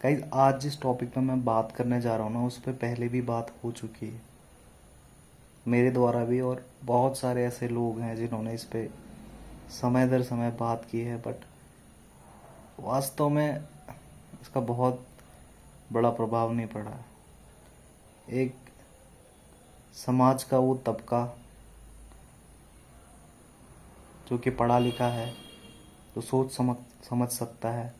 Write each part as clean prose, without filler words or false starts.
Guys, आज जिस topic पे मैं बात करने जा रहा हूँ ना, उस पर पहले भी बात हो चुकी है मेरे द्वारा भी, और बहुत सारे ऐसे लोग हैं जिन्होंने इस पे समय दर समय बात की है, बट वास्तव में इसका बहुत बड़ा प्रभाव नहीं पड़ा है। एक समाज का वो तबका जो कि पढ़ा लिखा है, जो सोच समझ सकता है,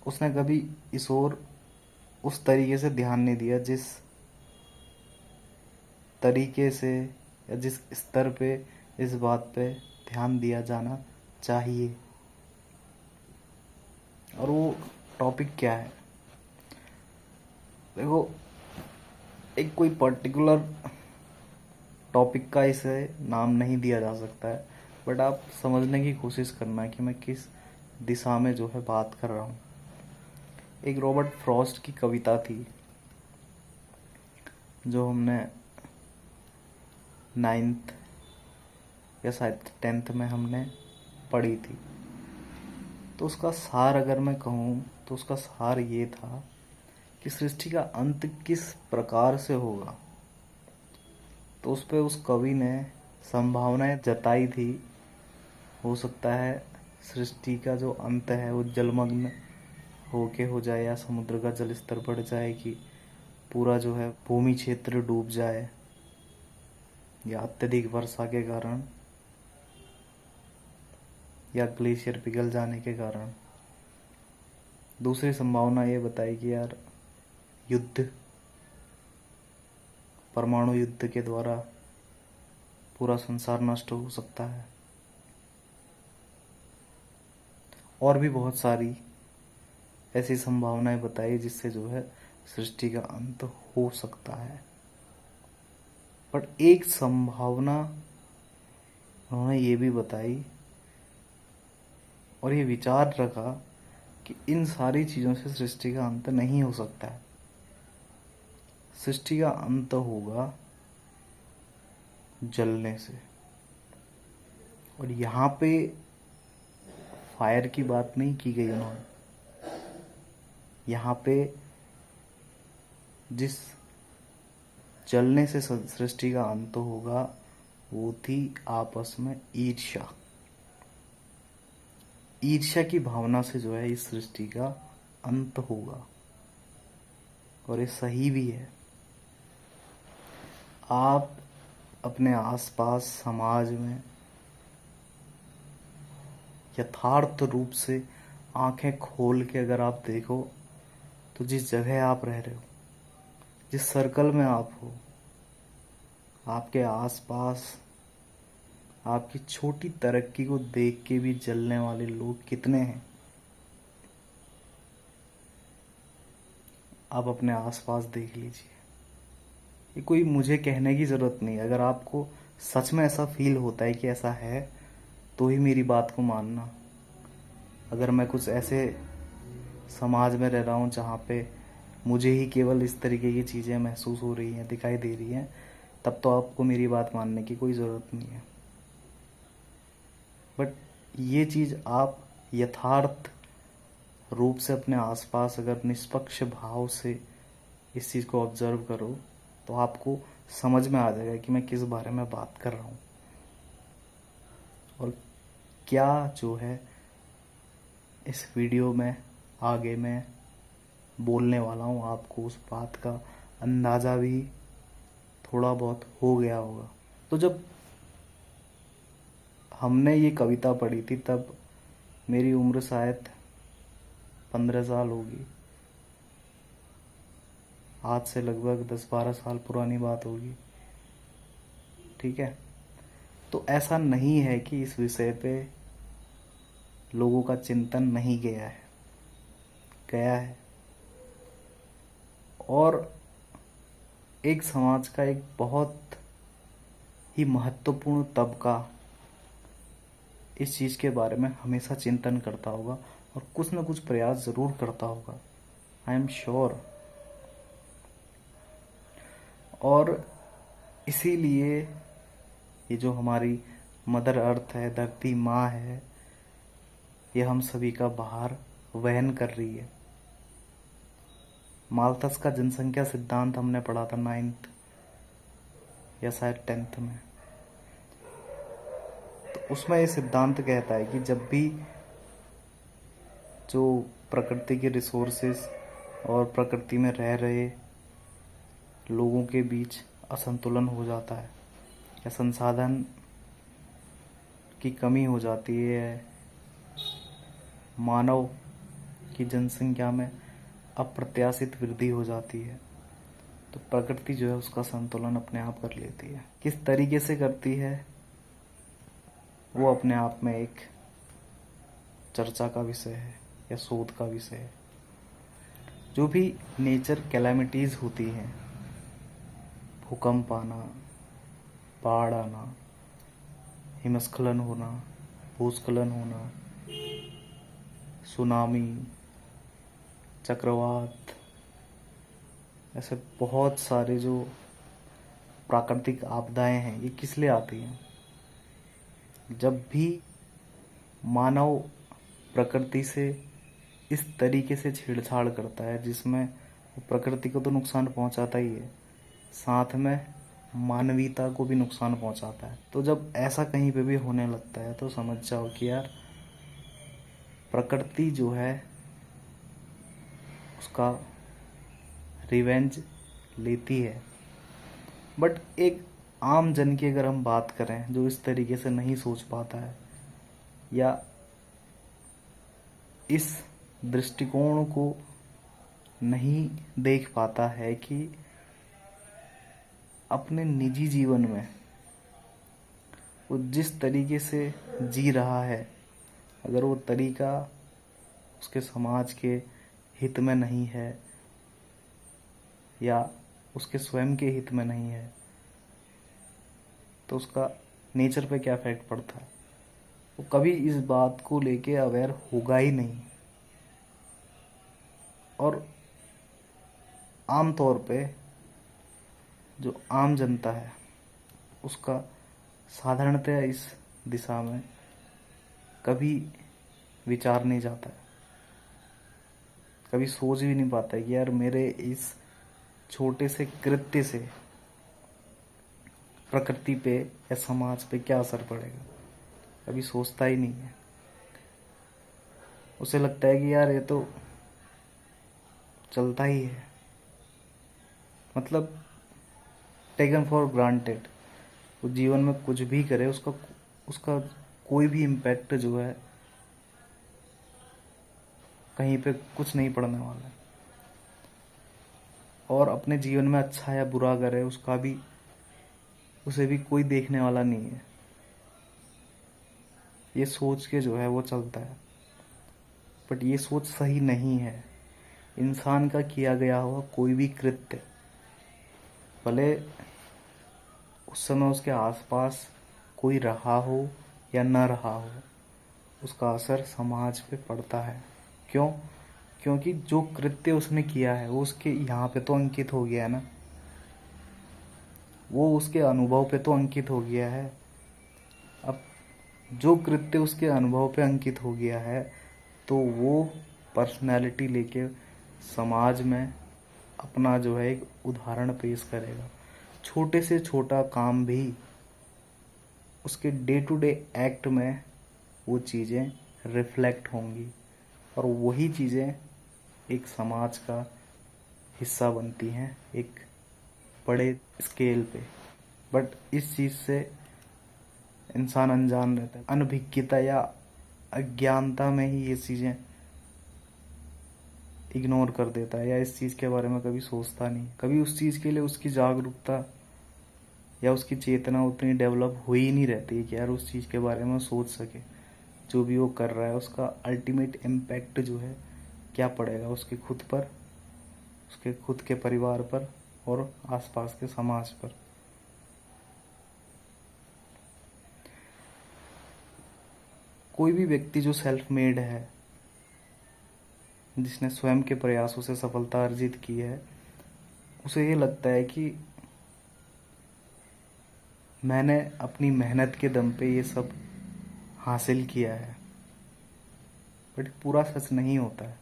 उसने कभी इस ओर उस तरीके से ध्यान नहीं दिया जिस तरीके से या जिस स्तर पे इस बात पे ध्यान दिया जाना चाहिए। और वो टॉपिक क्या है? देखो, एक कोई पर्टिकुलर टॉपिक का इसे नाम नहीं दिया जा सकता है, बट आप समझने की कोशिश करना कि मैं किस दिशा में जो है बात कर रहा हूँ। एक रॉबर्ट फ्रॉस्ट की कविता थी जो हमने 9th या शायद 10th में हमने पढ़ी थी। तो उसका सार अगर मैं कहूँ तो उसका सार ये था कि सृष्टि का अंत किस प्रकार से होगा। तो उस पे उस कवि ने संभावनाएं जताई थी। हो सकता है सृष्टि का जो अंत है वो जलमग्न होके हो जाए, या समुद्र का जल स्तर बढ़ जाए कि पूरा जो है भूमि क्षेत्र डूब जाए, या अत्यधिक वर्षा के कारण, या ग्लेशियर पिघल जाने के कारण। दूसरी संभावना ये बताई कि यार युद्ध, परमाणु युद्ध के द्वारा पूरा संसार नष्ट हो सकता है। और भी बहुत सारी ऐसी संभावनाएं बताई जिससे जो है सृष्टि का अंत हो सकता है। पर एक संभावना उन्होंने ये भी बताई और ये विचार रखा कि इन सारी चीज़ों से सृष्टि का अंत नहीं हो सकता है। सृष्टि का अंत होगा जलने से। और यहाँ पे फायर की बात नहीं की गई उन्होंने। यहाँ पे जिस जलने से सृष्टि का अंत होगा वो थी आपस में ईर्ष्या। ईर्ष्या की भावना से जो है इस सृष्टि का अंत होगा, और ये सही भी है। आप अपने आसपास समाज में यथार्थ रूप से आंखें खोल के अगर आप देखो तो जिस जगह आप रह रहे हो, जिस सर्कल में आप हो, आपके आसपास आपकी छोटी तरक्की को देख के भी जलने वाले लोग कितने हैं। आप अपने आसपास देख लीजिए। ये कोई मुझे कहने की ज़रूरत नहीं। अगर आपको सच में ऐसा फील होता है कि ऐसा है तो ही मेरी बात को मानना। अगर मैं कुछ ऐसे समाज में रह रहा हूँ जहाँ पे मुझे ही केवल इस तरीके की चीज़ें महसूस हो रही हैं, दिखाई दे रही हैं, तब तो आपको मेरी बात मानने की कोई ज़रूरत नहीं है। बट ये चीज़ आप यथार्थ रूप से अपने आसपास अगर निष्पक्ष भाव से इस चीज़ को ऑब्जर्व करो तो आपको समझ में आ जाएगा कि मैं किस बारे में बात कर रहा हूँ, और क्या जो है इस वीडियो में आगे मैं बोलने वाला हूँ। आपको उस बात का अंदाज़ा भी थोड़ा बहुत हो गया होगा। तो जब हमने ये कविता पढ़ी थी तब मेरी उम्र शायद 15 साल होगी। आज से लगभग 10-12 साल पुरानी बात होगी, ठीक है। तो ऐसा नहीं है कि इस विषय पे लोगों का चिंतन नहीं गया है, गया है। और एक समाज का एक बहुत ही महत्वपूर्ण तबका इस चीज़ के बारे में हमेशा चिंतन करता होगा और कुछ न कुछ प्रयास ज़रूर करता होगा, आई एम श्योर। और इसीलिए ये जो हमारी मदर अर्थ है, धरती माँ है, ये हम सभी का बाहर वहन कर रही है। माल्थस का जनसंख्या सिद्धांत हमने पढ़ा था 9th या शायद 10th में। तो उसमें ये सिद्धांत कहता है कि जब भी जो प्रकृति के रिसोर्सेस और प्रकृति में रह रहे लोगों के बीच असंतुलन हो जाता है या संसाधन की कमी हो जाती है, मानव की जनसंख्या में अप्रत्याशित वृद्धि हो जाती है, तो प्रकृति जो है उसका संतुलन अपने आप कर लेती है। किस तरीके से करती है वो अपने आप में एक चर्चा का विषय है या शोध का विषय है। जो भी नेचर कैलामिटीज़ होती हैं, भूकंप आना, बाढ़ आना, हिमस्खलन होना, भूस्खलन होना, सुनामी, चक्रवात, ऐसे बहुत सारे जो प्राकृतिक आपदाएं हैं, ये किस लिए आती हैं? जब भी मानव प्रकृति से इस तरीके से छेड़छाड़ करता है जिसमें वो प्रकृति को तो नुकसान पहुंचाता ही है, साथ में मानवीयता को भी नुकसान पहुंचाता है। तो जब ऐसा कहीं पे भी होने लगता है तो समझ जाओ कि यार प्रकृति जो है उसका रिवेंज लेती है। बट एक आम जन की अगर हम बात करें जो इस तरीके से नहीं सोच पाता है या इस दृष्टिकोण को नहीं देख पाता है कि अपने निजी जीवन में वो जिस तरीके से जी रहा है, अगर वो तरीका उसके समाज के हित में नहीं है या उसके स्वयं के हित में नहीं है, तो उसका नेचर पे क्या इफेक्ट पड़ता है? वो कभी इस बात को लेके अवेयर होगा ही नहीं। और आम तौर पे जो आम जनता है उसका साधारणतः इस दिशा में कभी विचार नहीं जाता है, कभी सोच भी नहीं पाता है कि यार मेरे इस छोटे से कृत्य से प्रकृति पे या समाज पे क्या असर पड़ेगा, कभी सोचता ही नहीं है। उसे लगता है कि यार ये तो चलता ही है, मतलब टेकन फॉर ग्रांटेड। वो जीवन में कुछ भी करे उसका कोई भी इम्पैक्ट जो है कहीं पे कुछ नहीं पड़ने वाला है। और अपने जीवन में अच्छा या बुरा करे उसे भी कोई देखने वाला नहीं है। ये सोच के जो है वो चलता है, बट ये सोच सही नहीं है। इंसान का किया गया हुआ कोई भी कृत्य, भले उस समय उसके आसपास कोई रहा हो या न रहा हो, उसका असर समाज पे पड़ता है। क्यों? क्योंकि जो कृत्य उसने किया है वो उसके यहाँ पे तो अंकित हो गया है ना, वो उसके अनुभव पे तो अंकित हो गया है। अब जो कृत्य उसके अनुभव पे अंकित हो गया है तो वो पर्सनैलिटी लेके समाज में अपना जो है एक उदाहरण पेश करेगा। छोटे से छोटा काम भी उसके डे टू डे एक्ट में वो चीज़ें रिफ्लेक्ट होंगी और वही चीज़ें एक समाज का हिस्सा बनती हैं एक बड़े स्केल पे। बट इस चीज़ से इंसान अनजान रहता है, अनभिज्ञता या अज्ञानता में ही ये चीज़ें इग्नोर कर देता है या इस चीज़ के बारे में कभी सोचता नहीं। कभी उस चीज़ के लिए उसकी जागरूकता या उसकी चेतना उतनी डेवलप हुई ही नहीं रहती है कि यार उस चीज़ के बारे में सोच सके। जो भी वो कर रहा है उसका अल्टीमेट इम्पैक्ट जो है क्या पड़ेगा उसके खुद पर, उसके खुद के परिवार पर और आसपास के समाज पर। कोई भी व्यक्ति जो सेल्फ मेड है, जिसने स्वयं के प्रयासों से सफलता अर्जित की है, उसे ये लगता है कि मैंने अपनी मेहनत के दम पे ये सब हासिल किया है। बट पूरा सच नहीं होता है।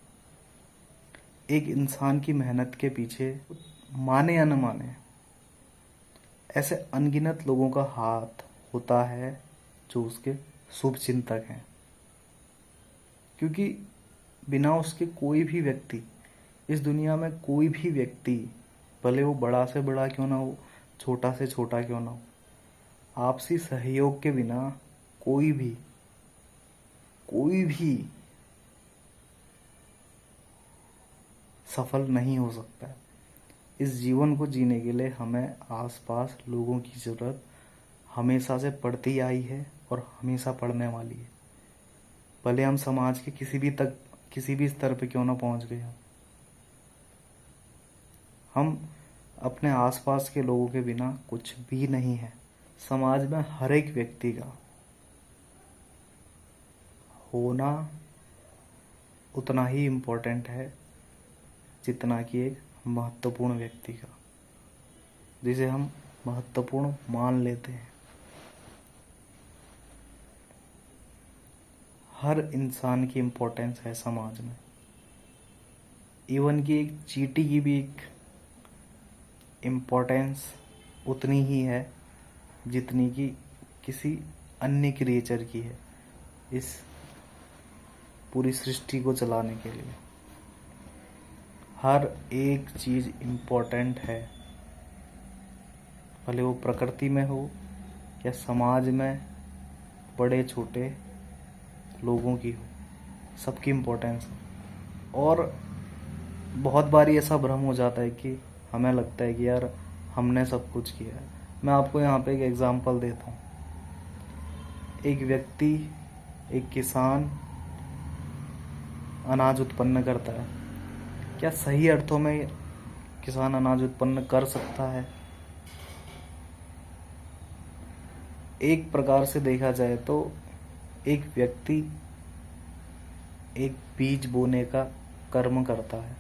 एक इंसान की मेहनत के पीछे, माने या न माने, ऐसे अनगिनत लोगों का हाथ होता है जो उसके शुभ चिंतक हैं। क्योंकि बिना उसके कोई भी व्यक्ति, इस दुनिया में कोई भी व्यक्ति, भले वो बड़ा से बड़ा क्यों ना हो, छोटा से छोटा क्यों ना हो, आपसी सहयोग के बिना कोई भी सफल नहीं हो सकता है। इस जीवन को जीने के लिए हमें आसपास लोगों की ज़रूरत हमेशा से पड़ती आई है और हमेशा पड़ने वाली है। भले हम समाज के किसी भी स्तर पे क्यों ना पहुंच गए हम अपने आसपास के लोगों के बिना कुछ भी नहीं है। समाज में हर एक व्यक्ति का होना उतना ही इम्पोर्टेंट है जितना कि एक महत्वपूर्ण व्यक्ति का, जिसे हम महत्वपूर्ण मान लेते हैं। हर इंसान की इम्पोर्टेंस है समाज में। इवन कि एक चींटी की भी एक इम्पोर्टेंस उतनी ही है जितनी कि किसी अन्य क्रिएचर की है इस पूरी सृष्टि को चलाने के लिए। हर एक चीज़ इम्पोर्टेंट है, भले वो प्रकृति में हो या समाज में बड़े छोटे लोगों की हो, सबकी इम्पोर्टेंस है। और बहुत बारी ऐसा भ्रम हो जाता है कि हमें लगता है कि यार हमने सब कुछ किया है। मैं आपको यहाँ पे एक एग्जांपल देता हूँ। एक व्यक्ति, एक किसान अनाज उत्पन्न करता है। क्या सही अर्थों में किसान अनाज उत्पन्न कर सकता है? एक प्रकार से देखा जाए तो एक व्यक्ति एक बीज बोने का कर्म करता है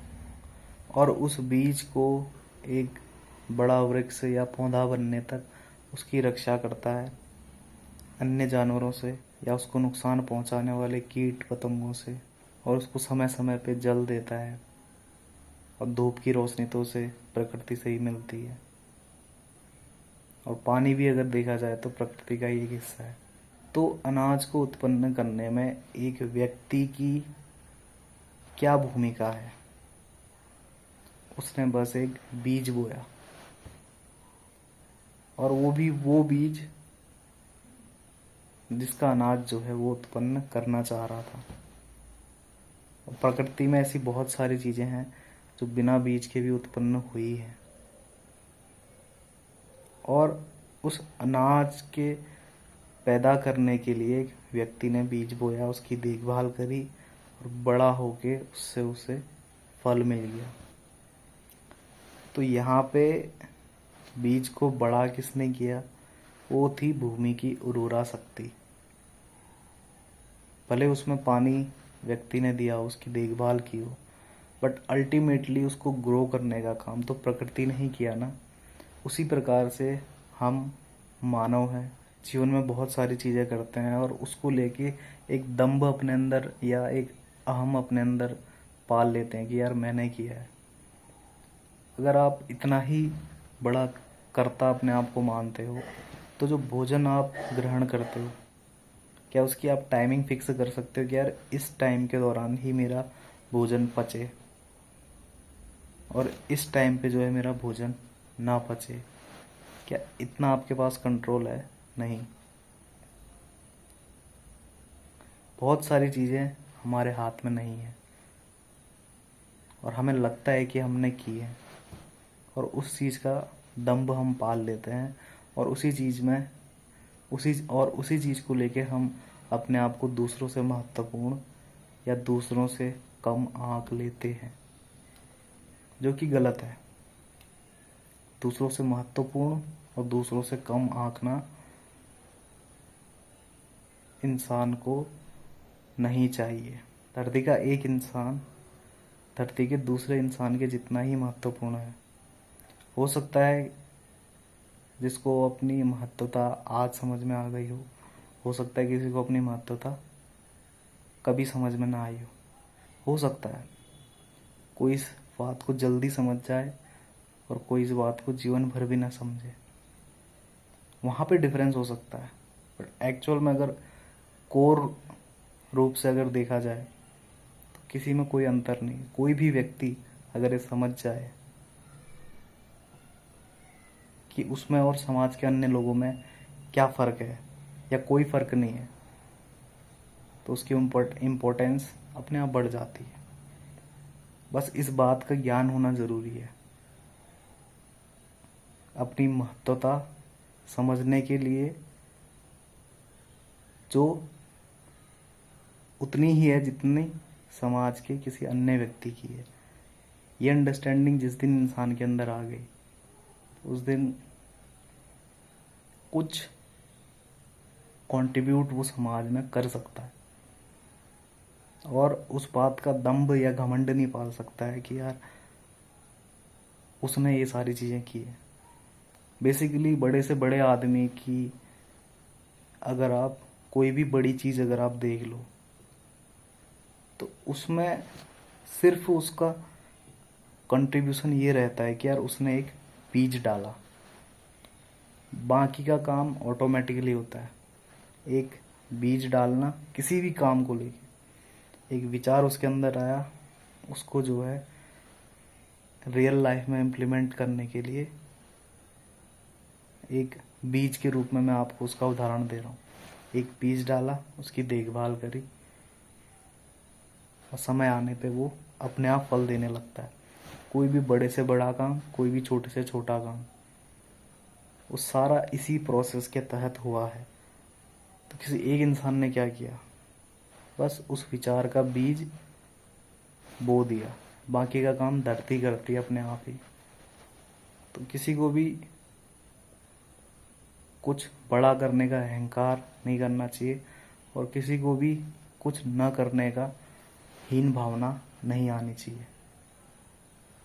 और उस बीज को एक बड़ा वृक्ष या पौधा बनने तक उसकी रक्षा करता है अन्य जानवरों से या उसको नुकसान पहुंचाने वाले कीट पतंगों से, और उसको समय समय पे जल देता है। और धूप की रोशनी तो उसे प्रकृति से ही मिलती है, और पानी भी अगर देखा जाए तो प्रकृति का ही एक हिस्सा है। तो अनाज को उत्पन्न करने में एक व्यक्ति की क्या भूमिका है? उसने बस एक बीज बोया, और वो भी वो बीज जिसका अनाज जो है वो उत्पन्न करना चाह रहा था। और प्रकृति में ऐसी बहुत सारी चीजें हैं जो बिना बीज के भी उत्पन्न हुई है, और उस अनाज के पैदा करने के लिए एक व्यक्ति ने बीज बोया, उसकी देखभाल करी और बड़ा होके उससे उसे फल मिल गया। तो यहाँ पे बीज को बड़ा किसने किया? वो थी भूमि की उर्वरा शक्ति। भले उसमें पानी व्यक्ति ने दिया, उसकी देखभाल की हो, बट अल्टीमेटली उसको ग्रो करने का काम तो प्रकृति ने ही किया ना। उसी प्रकार से हम मानव हैं, जीवन में बहुत सारी चीज़ें करते हैं और उसको लेके एक दम्भ अपने अंदर या एक अहम अपने अंदर पाल लेते हैं कि यार मैंने किया है। अगर आप इतना ही बड़ा कर्ता अपने आप को मानते हो, तो जो भोजन आप ग्रहण करते हो, क्या उसकी आप टाइमिंग फिक्स कर सकते हो कि यार इस टाइम के दौरान ही मेरा भोजन पचे और इस टाइम पे जो है मेरा भोजन ना पचे? क्या इतना आपके पास कंट्रोल है? नहीं। बहुत सारी चीज़ें हमारे हाथ में नहीं है और हमें लगता है कि हमने की है, और उस चीज़ का दंभ हम पाल लेते हैं, और उसी चीज़ को लेके हम अपने आप को दूसरों से महत्वपूर्ण या दूसरों से कम आंक लेते हैं, जो कि गलत है। दूसरों से महत्वपूर्ण और दूसरों से कम आंकना इंसान को नहीं चाहिए। धरती का एक इंसान धरती के दूसरे इंसान के जितना ही महत्वपूर्ण है। हो सकता है जिसको अपनी महत्वता आज समझ में आ गई हो सकता है किसी को अपनी महत्वता कभी समझ में ना आई हो सकता है कोई इस बात को जल्दी समझ जाए और कोई इस बात को जीवन भर भी ना समझे, वहाँ पे डिफरेंस हो सकता है। बट एक्चुअल में अगर कोर रूप से अगर देखा जाए तो किसी में कोई अंतर नहीं। कोई भी व्यक्ति अगर ये समझ जाए कि उसमें और समाज के अन्य लोगों में क्या फ़र्क है या कोई फ़र्क नहीं है, तो उसकी इम्पोर्टेंस अपने आप बढ़ जाती है। बस इस बात का ज्ञान होना ज़रूरी है। अपनी महत्वता समझने के लिए जो उतनी ही है जितनी समाज के किसी अन्य व्यक्ति की है। ये अंडरस्टैंडिंग जिस दिन इंसान के अंदर आ गई, उस दिन कुछ कंट्रीब्यूट वो समाज में कर सकता है और उस बात का दंभ या घमंड नहीं पाल सकता है कि यार उसने ये सारी चीज़ें की है। बेसिकली बड़े से बड़े आदमी की अगर आप कोई भी बड़ी चीज़ अगर आप देख लो तो उसमें सिर्फ उसका कंट्रीब्यूशन ये रहता है कि यार उसने एक बीज डाला, बाकी का काम ऑटोमेटिकली होता है। एक बीज डालना किसी भी काम को लेके, एक विचार उसके अंदर आया, उसको जो है रियल लाइफ में इम्प्लीमेंट करने के लिए एक बीज के रूप में मैं आपको उसका उदाहरण दे रहा हूँ। एक बीज डाला, उसकी देखभाल करी और समय आने पे वो अपने आप फल देने लगता है। कोई भी बड़े से बड़ा काम, कोई भी छोटे से छोटा काम, वो सारा इसी प्रोसेस के तहत हुआ है। तो किसी एक इंसान ने क्या किया, बस उस विचार का बीज बो दिया, बाकी का काम धरती करती है अपने आप ही। तो किसी को भी कुछ बड़ा करने का अहंकार नहीं करना चाहिए और किसी को भी कुछ न करने का हीन भावना नहीं आनी चाहिए।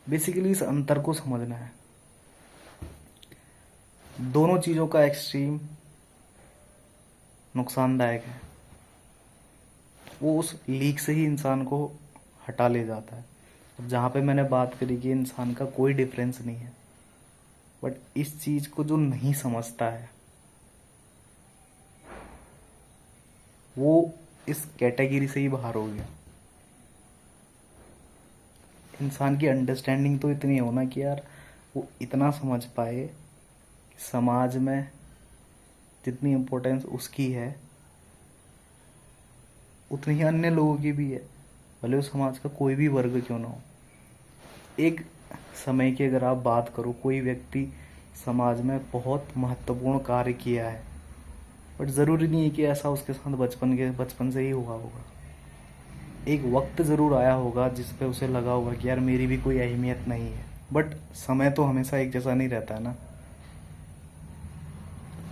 बेसिकली इस अंतर को समझना है। दोनों चीज़ों का एक्सट्रीम नुकसानदायक है। वो उस लीक से ही इंसान को हटा ले जाता है। अब जहाँ पे मैंने बात करी कि इंसान का कोई डिफरेंस नहीं है, बट इस चीज़ को जो नहीं समझता है वो इस कैटेगरी से ही बाहर हो गया। इंसान की अंडरस्टैंडिंग तो इतनी हो ना कि यार वो इतना समझ पाए कि समाज में जितनी इम्पोर्टेंस उसकी है उतनी ही अन्य लोगों की भी है, भले वो समाज का कोई भी वर्ग क्यों ना हो। एक समय की अगर आप बात करो, कोई व्यक्ति समाज में बहुत महत्वपूर्ण कार्य किया है, बट ज़रूरी नहीं है कि ऐसा उसके साथ बचपन से ही हुआ होगा। एक वक्त ज़रूर आया होगा जिस पे उसे लगा होगा कि यार मेरी भी कोई अहमियत नहीं है। बट समय तो हमेशा एक जैसा नहीं रहता है ना।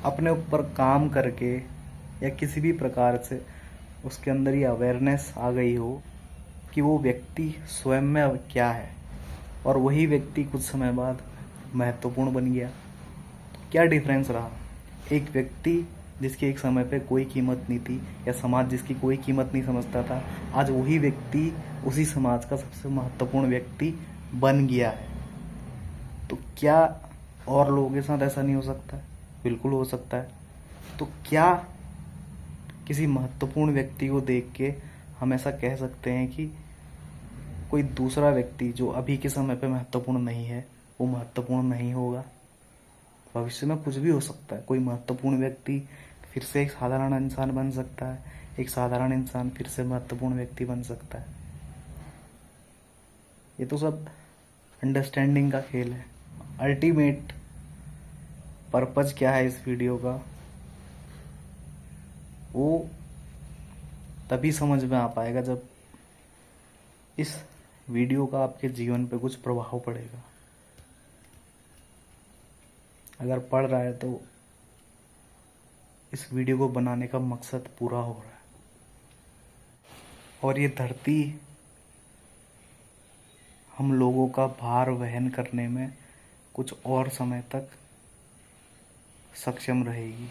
अपने ऊपर काम करके या किसी भी प्रकार से उसके अंदर ये अवेयरनेस आ गई हो कि वो व्यक्ति स्वयं में अब क्या है, और वही व्यक्ति कुछ समय बाद महत्वपूर्ण बन गया। क्या डिफरेंस रहा? एक व्यक्ति जिसकी एक समय पे कोई कीमत नहीं थी या समाज जिसकी कोई कीमत नहीं समझता था, आज वही व्यक्ति उसी समाज का सबसे महत्वपूर्ण व्यक्ति बन गया है। तो क्या और लोगों के साथ ऐसा नहीं हो सकता? बिल्कुल हो सकता है। तो क्या किसी महत्वपूर्ण व्यक्ति को देख के हम ऐसा कह सकते हैं कि कोई दूसरा व्यक्ति जो अभी के समय पे महत्वपूर्ण नहीं है वो महत्वपूर्ण नहीं होगा? भविष्य में कुछ भी हो सकता है। कोई महत्वपूर्ण व्यक्ति फिर से एक साधारण इंसान बन सकता है, एक साधारण इंसान फिर से महत्वपूर्ण व्यक्ति बन सकता है। ये तो सब अंडरस्टैंडिंग का खेल है। अल्टीमेट पर्पज क्या है इस वीडियो का, वो तभी समझ में आ पाएगा जब इस वीडियो का आपके जीवन पे कुछ प्रभाव पड़ेगा। अगर पड़ रहा है तो इस वीडियो को बनाने का मकसद पूरा हो रहा है। और ये धरती हम लोगों का भार वहन करने में कुछ और समय तक सक्षम रहेगी।